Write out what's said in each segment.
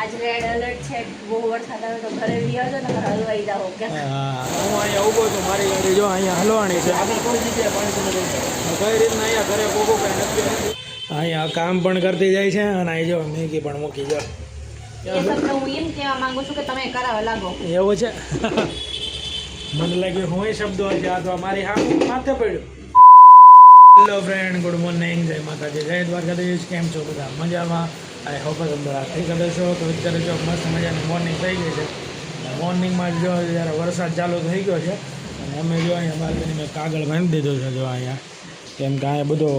આજ red alert છે. બહુ વરસાદ આવે તો ઘરે બી આવજો ને હલવાઈ જાઓ કે હા હું અહીંયા ઊભો છું. મારી ગાડી જો અહીંયા હલવાણી છે. આપણે કોઈ જગ્યાએ પાણી કઈ રીતના અહીંયા ઘરે પોગો કઈ નથી. અહીંયા કામ પણ કરતી જાય છે અને અહીં જો મેગી પણ મૂકી જો. એ તમને હું એમ કહેવા માંગુ છું કે તમે કરાવવા લાગો. એવું છે. મને લાગ્યું હું શબ્દો છે આ તો મારી હા માથે પડ્યું. હેલો ફ્રેન્ડ, ગુડ મોર્નિંગ, જય માતાજી, જય દ્વારકાધીશ. કેમ છો બધા? મજામાં? આઈ હોપ અંદર આખી કરે છો તો અત્યારે જો મસ્ત મજાની મોર્નિંગ થઈ ગઈ છે. મોર્નિંગમાં જો જ્યારે વરસાદ ચાલુ થઈ ગયો છે અને અમે જો અહીંયા બાલ્કની મેં કાગળ બાંધી દીધો છે જો અહીંયા, કેમ કે અહીંયા બધો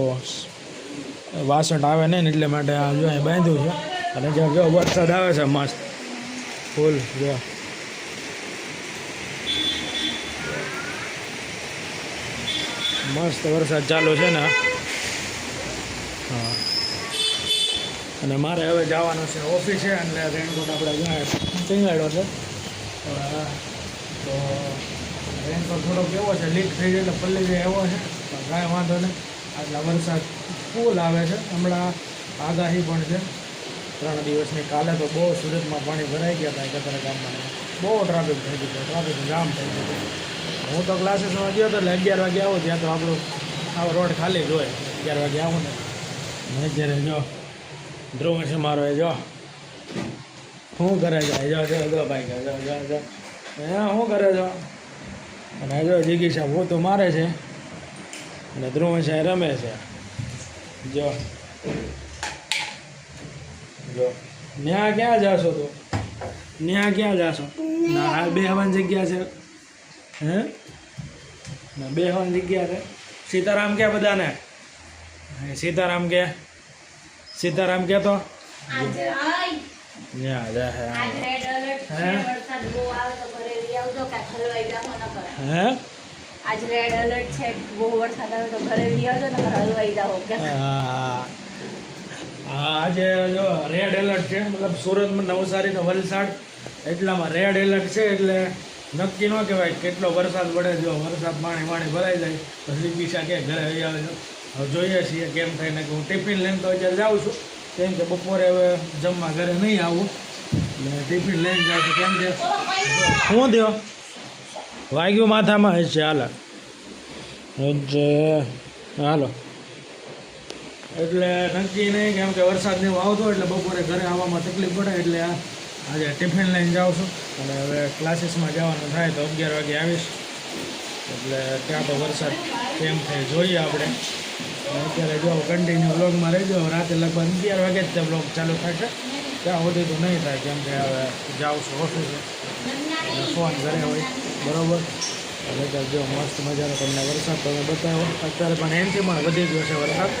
વાસણ આવે ને એટલે માટે આ જો અહીં બાંધ્યું છે. અને જો વરસાદ આવે છે મસ્ત ફૂલ જો. મસ્ત વરસાદ ચાલુ છે ને. હા, અને મારે હવે જવાનું છે ઓફિસે એટલે રેનકોટ આપણે જ્યાં ટીંગાડ્યો છે તો રેનકોટ થોડોક એવો છે લીક થઈ જાય એટલે પલ્લી જાય એવો છે, પણ કાંઈ વાંધો નહીં. આટલા વરસાદ ફૂલ આવે છે. હમણાં આગાહી પણ છે 3 દિવસની. કાલે તો બહુ સુરતમાં પાણી ભરાઈ ગયા હતા. કતરા ગામમાં બહુ ટ્રાફિક થઈ ગયું હતું, ટ્રાફિક જામ થઈ ગયું. હું તો ક્લાસીસમાં ગયો હતો એટલે 11 વાગે આવું ત્યાં તો આપણું આવો રોડ ખાલી જ હોય. 11 વાગે આવું ને અત્યારે જો ધ્રુવ છે મારો એ જો શું કરે જાય જો ભાઈ જો શું કરે છો. અને જો જિગીશા હું તો મારે છે અને ધ્રુવ છે રમે છે જો. જો ન્યા ક્યાં જાશો તું? ન્યા ક્યાં જાશો? ના બેહવાની જગ્યા છે. હે ના બેહવાની જગ્યા છે. સીતારામ કે બધાને સીતારામ કે સીતારામ કે તો આજ રેડ એલર્ટ છે. વરસાદ બહુ આવે તો ઘરે બી આવજો કે હલવાઈ જાઓ ન કરે. હે આજ રેડ એલર્ટ છે. બહુ વરસાદ આવે તો ઘરે બી આવજો ને હલવાઈ જાઓ કે હા આજે જો રેડ એલર્ટ છે. મતલબ સુરતમાં, નવસારી ને વલસાડ એટલામાં રેડ એલર્ટ છે. એટલે નક્કી ન કહેવાય કેટલો વરસાદ પડે. જો વરસાદ પાણી ભરાઈ જાય તો દિશા કે ઘરે આવી આવે છે. હવે જોઈએ છીએ કેમ થાય ને. હું ટિફિન લઈને તો અત્યારે જાઉં છું, કેમ કે બપોરે હવે જમવા ઘરે નહીં આવું એટલે ટિફિન લઈને જાઉં છું. કેમ કે શું દો વાગ્યું માથામાં હશે. હાલો એટલે નક્કી નહીં, કેમ કે વરસાદ ને એવું આવતો એટલે બપોરે ઘરે આવવામાં તકલીફ પડે. એટલે આજે ટિફિન લઈને જાઉં છું અને હવે ક્લાસીસમાં જવાનું થાય તો 11 વાગે આવીશ. એટલે ત્યાં તો વરસાદ કેમ થાય જોઈએ આપણે. અત્યારે જો કન્ટિન્યુ વ્લોગમાં રહેજો. રાતે લગભગ 11 વાગે જ તે વ્લોગ ચાલુ થશે. ત્યાં સુધી તો નહીં થાય, કેમ કે હવે જાઉં છું ઓફિસે અને ફોન ઘરે હોય બરાબર. એટલે જો મસ્ત મજાનો તમને વરસાદ તમે બતાવો. અત્યારે પણ એનથી પણ વધી ગયો છે વરસાદ.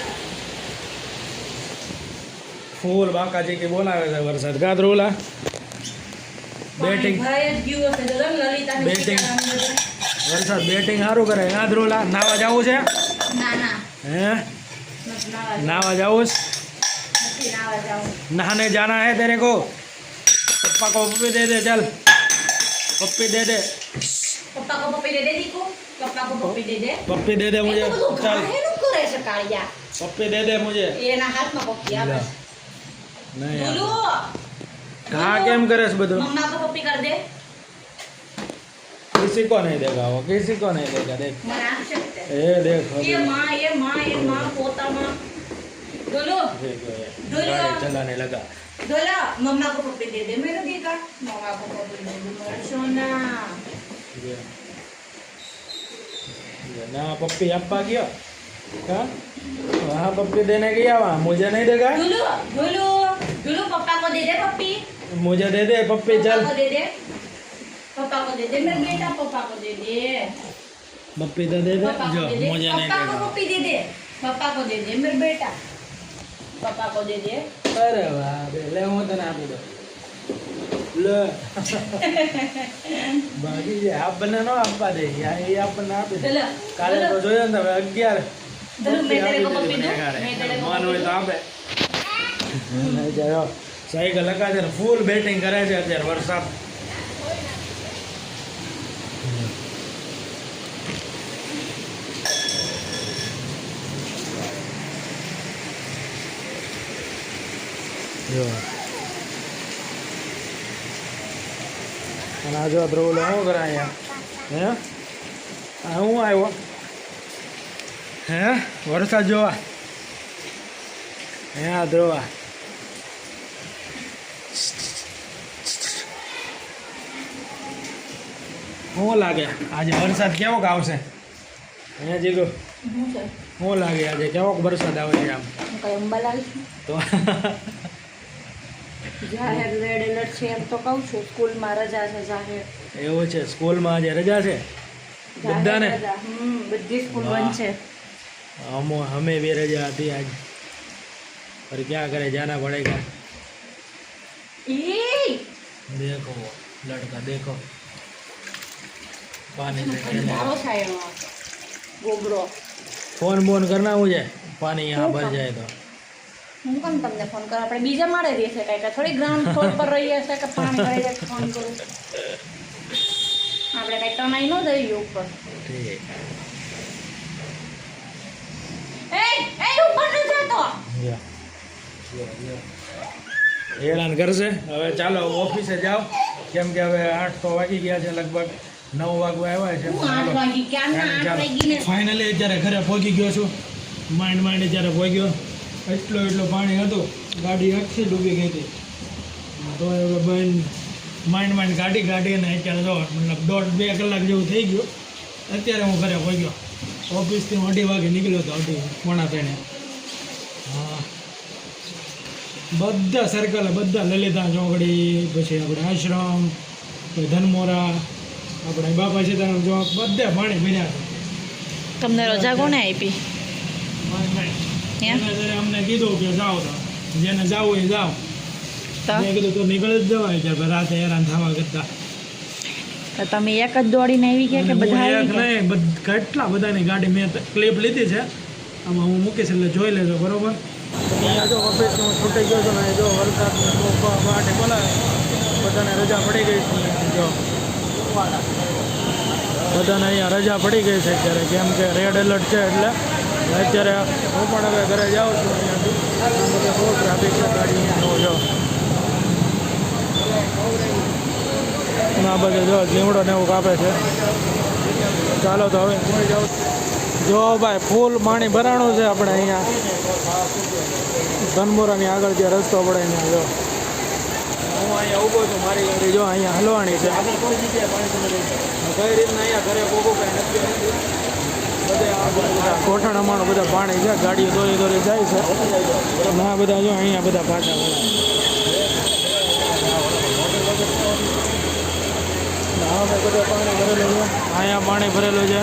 ફૂલ બાકાજી કે બોલાવે છે વરસાદ. ગાદરોલા બેટિંગ વરસાદ બેટિંગ સારું કરે. ગાદરોલા નાવા જવું છે? હે नावा जाओ? नहाने जाना है तेरे को? पप्पा को पप्पी दे दे, चल पप्पी दे दे. पप्पा को पप्पी दे दे. दीको पप्पा को पप्पी दे दे. पप्पी दे दे मुझे, चल कालिया पप्पी दे दे मुझे. ये ना हाथ में पप्पी आ बस नहीं बोलो कहाँ केम करे बधु. मम्मा को पप्पी कर दे. किसी को नहीं देगा वो, किसी को नहीं देगा. देख ए देख ये माँ पोता माँ बोलो चलाने लगा. बोला मम्मा को पप्पी दे दे. मेरे देगा मम्मा को पप्पी दे दे मेरा सोना. ना पप्पी अप्पा गया क्या? वहाँ पप्पी देने गया, वहाँ मुझे नहीं देगा. बोलो बोलो बोलो पप्पा को दे दे पप्पी. मुझे दे दे पप्पी, चल दे दे. पापा को दे दे मेरे बेटा. पापा को दे दे. पप्पी तो दे दे जो मुझे नहीं पापा को देगा. पप्पी दे दे. पापा को दे दे मेरे बेटा. पापा को दे दे. अरे वाह बे, ले હું તને આપી દઉં. લે બાકી જે આપણને નો આપવા દે એ આપણને આપી દે. કાલે તો જોયો ને તમે 11 मैं तेरे को पप्पी दूं. मैं तेरे को મન હોય તો આપે. નહીં જાયો સાયકલ લગા છે ને ફૂલ બેટિંગ કરે છે અત્યારે વરસાદ. જો અને આ જો ધ્રુવલો શું કરે અહીંયા? હે આ હું આવ્યો? હે વરસાદ જોવા? હે આ ધ્રુવા શું લાગે આજે વરસાદ કેવોક આવશે? હે જીગો શું છે? શું લાગે આજે કેવોક વરસાદ આવે છે આમ? હું કઈ અંબા લાવી છું? તો જાહેર રેડ એલર્ટ છે એમ તો કહું છું. સ્કૂલમાં રજા છે જાહેર. એવું છે? સ્કૂલમાં આજે રજા છે બધાને? જાહેર રજા. બધી સ્કૂલ બંધ છે. हमें भी रजा आती आज, पर क्या करें, जाना पड़ेगा। देखो वो लड़का, देखो पानी से खेल फोन बोन करना मुझे, पानी यहाँ भर जाए तो। હું કેમ તમને ફોન કરું? આપણે બીજા માળે રહીએ છીએ કઈ થોડી ગ્રાઉન્ડ ફ્લોર પર રહીએ છીએ કે પાણી ભરાઈ જાય ફોન કરું? આપણે કઈ કમાઈ ન દઈએ ઉપર. ठीक ઉપર ન જતો. હેરાન કરશે હવે. ચાલો ઓફિસે જાઓ, કેમ કે હવે 8 તો વાગી ગયા છે, લગભગ 9 વાગવા આવ્યા છે. ફાઇનલી અત્યારે ઘરે પહોંચી ગયો છું. માંડ અત્યારે પહોંચ્યો. એટલું પાણી હતું, ગાડી આખી ડૂબી ગઈ હતી. તો હવે માંડ કાઢીને અત્યારે જો મતલબ 1.5-2 કલાક જેવું થઈ ગયું. અત્યારે હું ઘરે પહોંચ્યો. ઓફિસથી 2:30 વાગે નીકળ્યો હતો, 2:45. હા, બધા સર્કલ, બધા લલિતા ચોકડી, પછી આપણે આશ્રમ, પછી ધનમોરા, આપણે બાપા સીતારામ ચોક, બધે પાણી ભર્યા છે. તમને રજા કોને આપી? અમને કીધું કે જાઓ, તો જેને જાવું એ જાઓ. મેં કીધું તો નીકળી જ જવાય કે રાતે હેરાન થવા કરતા. તો તમે એક જ દોડીને આવી ગયા કે બધા એક નહીં, કેટલા બધાની ગાડી મેં ક્લિપ લીધી છે, આમાં હું મૂકીશ એટલે જોઈ લેજો, બરોબર? અહીંયા જો ઓફિસથી હું છૂટી ગયો છું ને, જો વરસાદની માટે બોલાવે, બધાને રજા પડી ગઈ છે. જો બધાને અહીંયા રજા પડી ગઈ છે અત્યારે, કેમ કે રેડ એલર્ટ છે. એટલે અત્યારે હું પણ હવે ઘરે જાઉં છું. અહીંયાથી બધે બહુ ટ્રાફિક છે, ગાડી અહીંયા જો. આ બધે જો લીમડો ને એવું કાપે છે. ચાલો તો હવે કોઈ જાઉં. જો ભાઈ ફૂલ પાણી ભરાણું છે આપણે અહીંયા ધનમોરાની આગળ જે રસ્તો પડે અહીંયા. જો હું અહીંયા ઊભો છું, મારી ગાડી જો અહીંયા હલવાણી છે. કઈ રીતના અહીંયા ઘરે ઊભું કંઈ નથી. બધે બધા કોઠાણામાં બધા પાણી છે, ગાડીઓ દોરી જાય છે. અને આ બધા જો અહીંયા બધા પાટા બધે પાણી ભરેલું છે. અહીંયા પાણી ભરેલું છે.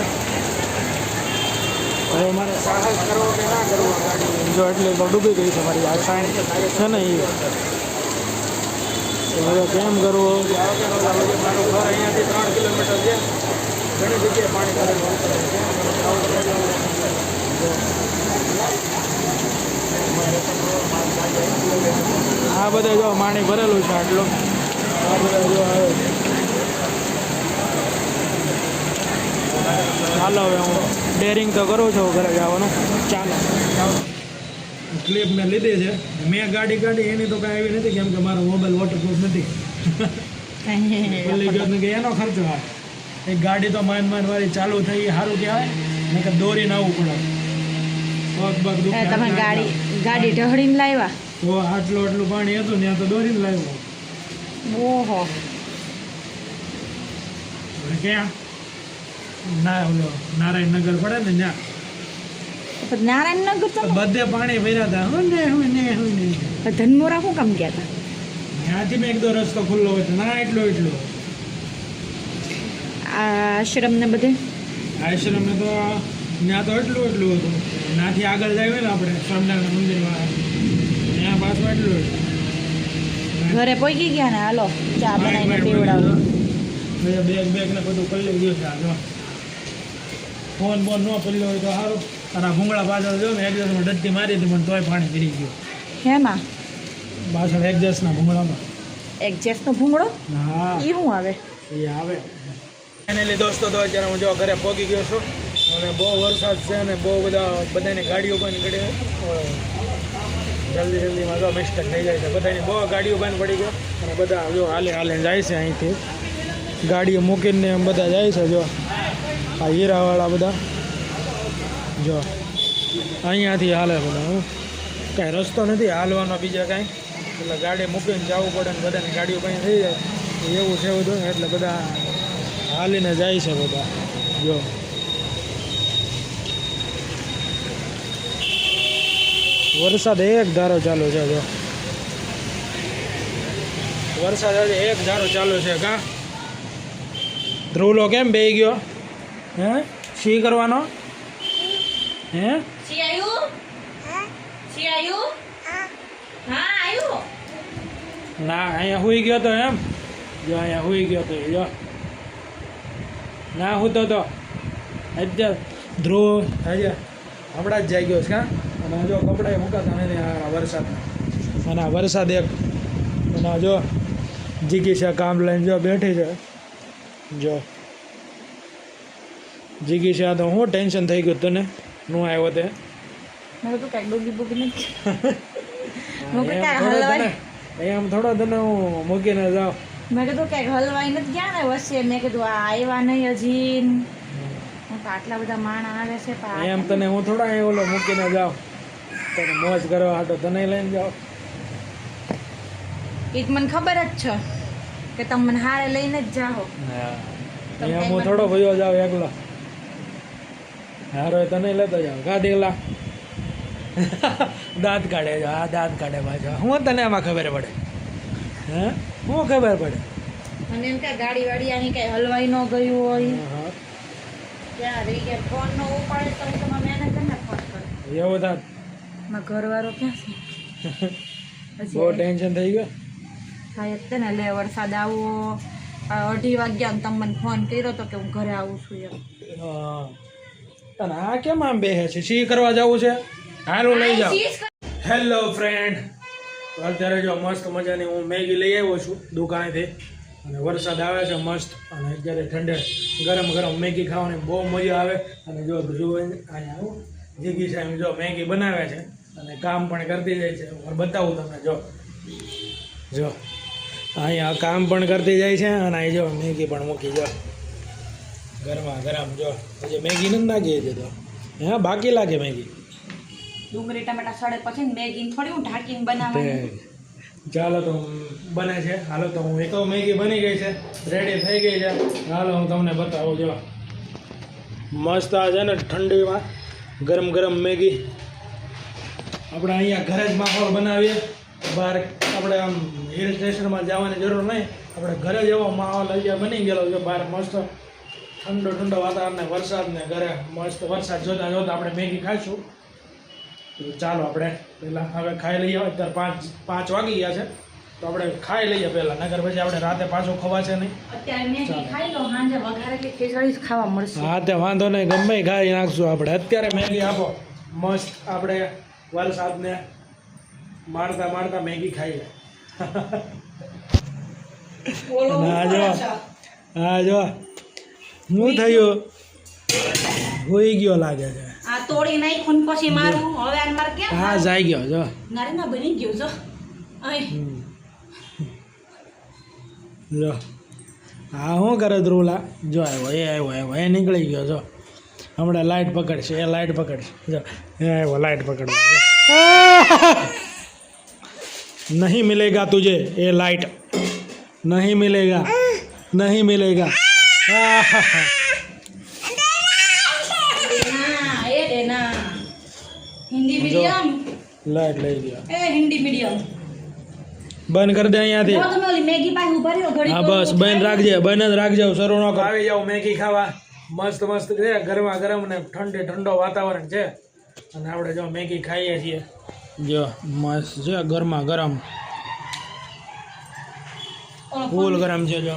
હવે મારે સાહસ કરવો કે ના કરવો ગાડી, જો એટલે તો ડૂબી ગઈ છે મારી આ સાઈન છે ને એ. હવે કેમ કરવું? મારું ઘર અહીંયાથી 3 કિલોમીટર છે. ઘણી જગ્યાએ પાણી ભરેલું આ બધે જો પાણી ભરેલું છે આટલું. આ બધા જો આવે. ચાલો હવે હું ડેરિંગ તો કરું છું ઘરે જવાનું. ચાલો ક્લિપ મેં લીધી છે. મેં ગાડી કાઢી એની તો કાંઈ એવી નથી, કેમ કે મારો મોબાઈલ વોટરપ્રૂફ નથી. ખુલ્લી ગયો કે એનો ખર્ચો આવે. એક ગાડી તો માંડ વાળી ચાલુ થઈ, સારું કહેવાય. નહીં કે દોરીને આવવું પડે. તમે ગાડી ઢહડીને લાવ્યા તો આટલું પાણી હતું ત્યાં તો દોરીને લાવ્યો. ઓહો, ક્યાં ના ઓલો નારાયણનગર પડે ને ત્યાં. નારાયણનગર તો બધે પાણી ભર્યા હતા. હું ને ધનમોરા શું કામ ગયા હતા? ત્યાંથી મેં 1-2 રસ્તો ખુલ્લો હોય ના એટલો આશ્રમ ને બધે. આશ્રમ ને તો ત્યાં તો એટલું હતું. ત્યાંથી આગળ જાય ને આપણે સ્વામિનારાયણ મંદિરમાં, ત્યાં પાછું એટલું. ઘરે પહોંચી ગયા ને, હાલો ચા બનાવીને પીવડાવો. બેગ ને બધું પલ્લી ગયું છે. જો ફોન બોન ન પલ્યો હોય તો સારું. અને ભૂંગળા પાછળ જો ને એડજસ્ટમાં ડટ્ટી મારી હતી, પણ તોય પાણી પીરી ગયું. હેમાં? પાછળ એડજસ્ટના ભૂંગળામાં. એડજસ્ટનો ભૂંગળો? હા, એ શું આવે? એ આવે. ફાઇનલી દોસ્તો, તો અત્યારે હું જો ઘરે પહોંચી ગયો છું. અને બહુ વરસાદ છે અને બહુ બધાની ગાડીઓ બંધ કરી. જલ્દીમાં જો મિસ્ટેક થઈ જાય છે બધાની. બહુ ગાડીઓ બંધ પડી ગયો અને બધા જો હાલે જાય છે અહીંથી. ગાડીઓ મૂકીને એમ બધા જાય છે. જો આ હીરાવાળા બધા જો અહીંયાથી હાલે બધા. હું કાંઈ રસ્તો નથી હાલવાનો બીજા કાંઈ, એટલે ગાડી મૂકીને જવું પડે ને બધાની ગાડીઓ કંઈ થઈ જાય એવું છે બધું, એટલે બધા હાલીને જાય છે બધા. જો વરસાદ એક ધારો ચાલુ છે. જો વરસાદ આજે એક ધારો ચાલુ છે. કા ધ્રુવલો કેમ બેહી ગયો? હે શી કરવાનો? હે સી આયુ? સી આયુ? હા આયુ. ના અહીંયા હુઈ ગયો તો એમ. જો અહીંયા હુઈ ગયો તો જો ના હું તો અત્યારે ધ્રુવ હજી હમણાં જ જાગ્યો છે. કા અને જો કપડાં મૂકાતા નથી આ વરસાદના. અને આ વરસાદ એક અને જો જીગીશા કામ લઈને જો બેઠી છે. જો જીગીશા તો હું ટેન્શન થઈ ગયું તને નું આવ્યો તે. મેં કીધું કાંઈક ડોગી બોગી નથી. મેં કીધું કાંઈક હલવાય. એમ થોડો તને હું મૂકીને જાઉં. મેં કીધું કાંઈક હલવાઈ નથી ગયા ને વચ્ચે. મેં કીધું આ આવ્યા નહીં હજી. હું તો આટલા બધા માણા આવે છે પણ એમ તને હું થોડા અહીં ઓલો મૂકીને જાઉં. તને મોજ કરવા હાટો તને લઈને જાઉં. એ તો મને ખબર જ છે કે તમે મને હારે લઈને જ જાઓ. એમ હું થોડો ભયો જાઉં એકલો. હારો તને લેતો જાઉં. ગાડીલા દાંત કાઢે છે. આ દાંત કાઢે પાછા. હું તને એમાં ખબર પડે? હે શું ખબર પડે? મને એમ કે ગાડી વાડી આની કઈ હલવાઈ ન ગયું હોય. ત્યાં રહી ગયા ફોન નો ઉપાડે તો તમારા મેનેજરને ફોન કરો. એવું થાત મારા ઘરવાળો ક્યાં છે? બહુ ટેન્શન થઈ ગયું. હા જ ને. લે વરસાદ આવો 2:30 વાગ્યા ને તમે મને ફોન કર્યો તો કે હું ઘરે આવું છું એમ. અને આ કેમ આમ બેહે છે? શી કરવા જવું છે? હારું લઈ જાઓ. હેલો ફ્રેન્ડ, અત્યારે જો મસ્ત મજાની હું મેગી લઈ આવ્યો છું દુકાનેથી. અને વરસાદ આવે છે મસ્ત. અને અત્યારે ઠંડે ગરમ ગરમ મેગી ખાવાની બહુ મજા આવે. અને જો અહીંયા આવું જીગી સાહેબ જો મેગી બનાવે છે અને કામ પણ કરતી જાય છે. હું બતાવું તમને. જો અહીંયા કામ પણ કરતી જાય છે અને અહીં જો મેગી પણ મૂકી. જો ગરમા ગરમ. જો હજી મેગી નથી નાખી છે તો હા બાકી લાગે મેગી. ડુંગળી ટમેટા સળે પછી મેગી થોડી હું ઢાંકીને બનાવવાની. ચાલો તો બને છે. હાલો તો હું એક તો મેગી બની ગઈ છે, રેડી થઈ ગઈ છે. હાલો હું તમને બતાવું. જો મસ્ત આ છે ને ઠંડીમાં ગરમ ગરમ મેગી. આપણે અહીંયા ઘરે જ માહોલ બનાવીએ. બહાર આપણે આમ હિલ સ્ટેશનમાં જવાની જરૂર નહીં. આપણે ઘરે જ એવો માહોલ અહીંયા બની ગયેલો છે. બહાર મસ્ત ઠંડો ઠંડો વાતાવરણ ને વરસાદ ને ઘરે મસ્ત વરસાદ જોતા જોતા આપણે મેગી ખાઈશું. તો ચાલો આપણે પહેલાં હવે ખાઈ લઈએ. અત્યારે 5 વાગી ગયા છે તો આપણે ખાઈ લઈએ પહેલાં, નગર પછી આપણે રાતે પાછું ખવાશે નહીં. અત્યારે મેગી ખાઈ લો, સાંજે વઘારેલી ખીચડી જ ખાવા મળશે. હા તે વાંધો નહીં, ગમે ખાઈ નાખશું આપણે. અત્યારે મેગી આપો મસ્ત. આપણે વરસાદને મારતા મારતા મેગી ખાઈએ. હા જો હા જો શું થયું? હોઈ ગયો લાગે છે. આ તોડી નાખ્યું ને પછી મારું હવે આને મારે કેમ? હા જાય ગયો જો. નારે ના બની ગયો જો. અહીં જો હા શું કરે ધ્રુવલા? જો આવ્યો એ નીકળી ગયો. જો હમણાં લાઇટ પકડશે. એ લાઇટ પકડશે. જો એ આવ્યો લાઇટ પકડવા. नहीं मिलेगा तुझे ये लाइट, नहीं मिलेगा, नहीं मिलेगा. हिंदी मीडियम लाइट लई गया. ए हिंदी मीडियम બંધ કરી દે અહીંયાથી. જો તમે ઓલી મેગી પાસે ઉભા રહ્યો ઘડી. હા બસ બંધ રાખજે, બંધ જ રાખજો. શરૂ ન કર. આવી જાવ મેગી ખાવા. મસ્ત મસ્ત છે, ગરમા ગરમ ને ઠંડો વાતાવરણ છે. અને આપણે જો મેગી ખાઈએ છીએ. જો મસ્ત છે, ગરમા ગરમ ફૂલ ગરમ છે. જો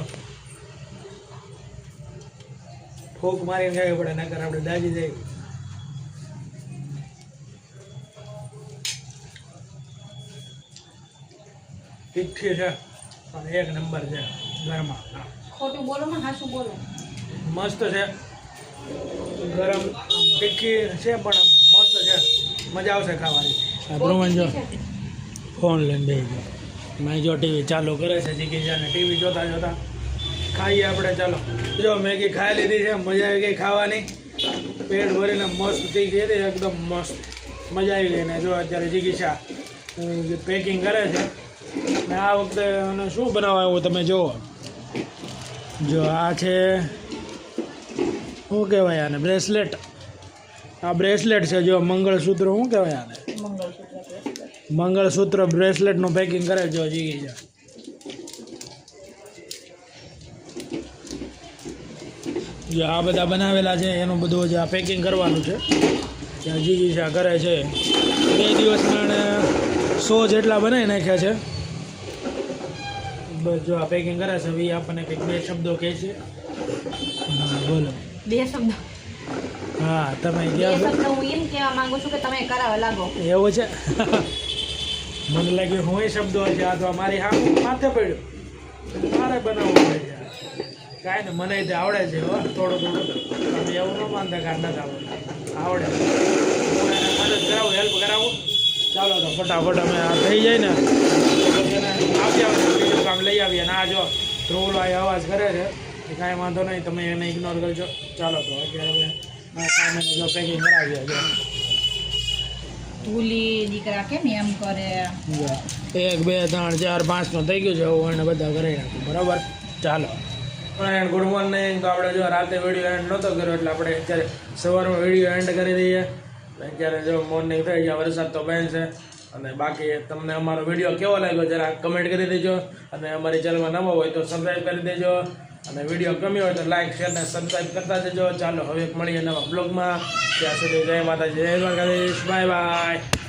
ફૂક મારીને ખાવી પડે, નકર આપણે દાજી જાય. તીખી છે અને એક નંબર છે. ગરમા ખોટું બોલો ને હાસું બોલો. મસ્ત છે, ગરમ તીખી છે પણ મસ્ત છે, મજા આવશે ખાવાની. ધ્રુવન જો ફોન લઈને બેસી ગયો. મેં જો ટીવી ચાલુ કરે છે. જીગી જાને ટીવી જોતા જોતા ખાઈએ આપણે. ચાલો જો મેગી ખાઈ લીધી છે, મજા આવી ગઈ ખાવાની, પેટ ભરીને મસ્ત થઈ ગઈ હતી એકદમ મસ્ત, મજા આવી ગઈ. ને જો અત્યારે જિગીશા પેકિંગ કરે છે. ને આ વખતે અને શું બનાવવા એવું તમે જુઓ. જો આ છે શું કહેવાય આને, બ્રેસલેટ. આ બ્રેસલેટ છે. જો મંગળસૂત્ર શું કહેવાય આને, મંગળસૂત્ર બ્રેસલેટનું પેકિંગ કરે જો જિગીશા. જો આ બધા બનાવેલા છે એનું બધું જે આ પેકિંગ કરવાનું છે ત્યાં જિગીશા કરે છે. 2 દિવસમાં એને 100 જેટલા બનાવી નાખ્યા છે. બસ જો આ પેકિંગ કરે છે. એ આપણને કંઈક 2 શબ્દો કહે છે. હા બોલો. 2 શબ્દો. હા તમે 2 શબ્દો હું એમ કહેવા માંગુ છું કે તમે કરાવવા લાગો. એવું છે. મને લાગ્યું હું એ શબ્દો છે. આ તો મારી હા માથે પડ્યું, મારે બનાવવું પડે છે. કાંઈ ને મને તે આવડે છે હો, થોડું થોડું. તમે એવું ન માનતા કે નથી આવડે. હું એને મદદ કરાવું, હેલ્પ કરાવું. ચાલો તો ફટાફટ અમે આ થઈ જાય ને પછી એને આપી આવે બીજું કામ લઈ આવીએ. ને આ જો ધ્રુવલો આ અવાજ કરે છે એ કાંઈ વાંધો નહીં, તમે એને ઇગ્નોર કરજો. ચાલો તો અત્યારે અમે કામ એને જો પેકિંગ કરાવીએ. જો ધૂલી દીકરા કેમ એમ કરે. 1 2 3 4 5 નો થઈ ગયું છે. હું એને બધા કરાવી નાખું. બરાબર. ચાલો ફ્રેન્ડ ગુડ મોર્નિંગ. તો આપણે જો રાતે વિડીયો એન્ડ નહોતો કર્યો એટલે આપણે અત્યારે સવારમાં વિડીયો એન્ડ કરી દઈએ. અત્યારે જો મોર્નિંગ થઈ ગયા, વરસાદ તો બંધ છે. અને બાકી તમને અમારો વિડીયો કેવો લાગ્યો જરા કમેન્ટ કરી દેજો. અને અમારી ચેનલમાં નવા હોય તો સબસ્ક્રાઈબ કરી દેજો. અને વિડીયો ગમ્યો હોય તો લાઈક શેર ને સબસ્ક્રાઈબ કરતા જજો. ચાલો હવે મળીએ નવા બ્લોગમાં. ત્યાં સુધી જય માતાજી, જય દ્વારકાધીશ, બાય બાય.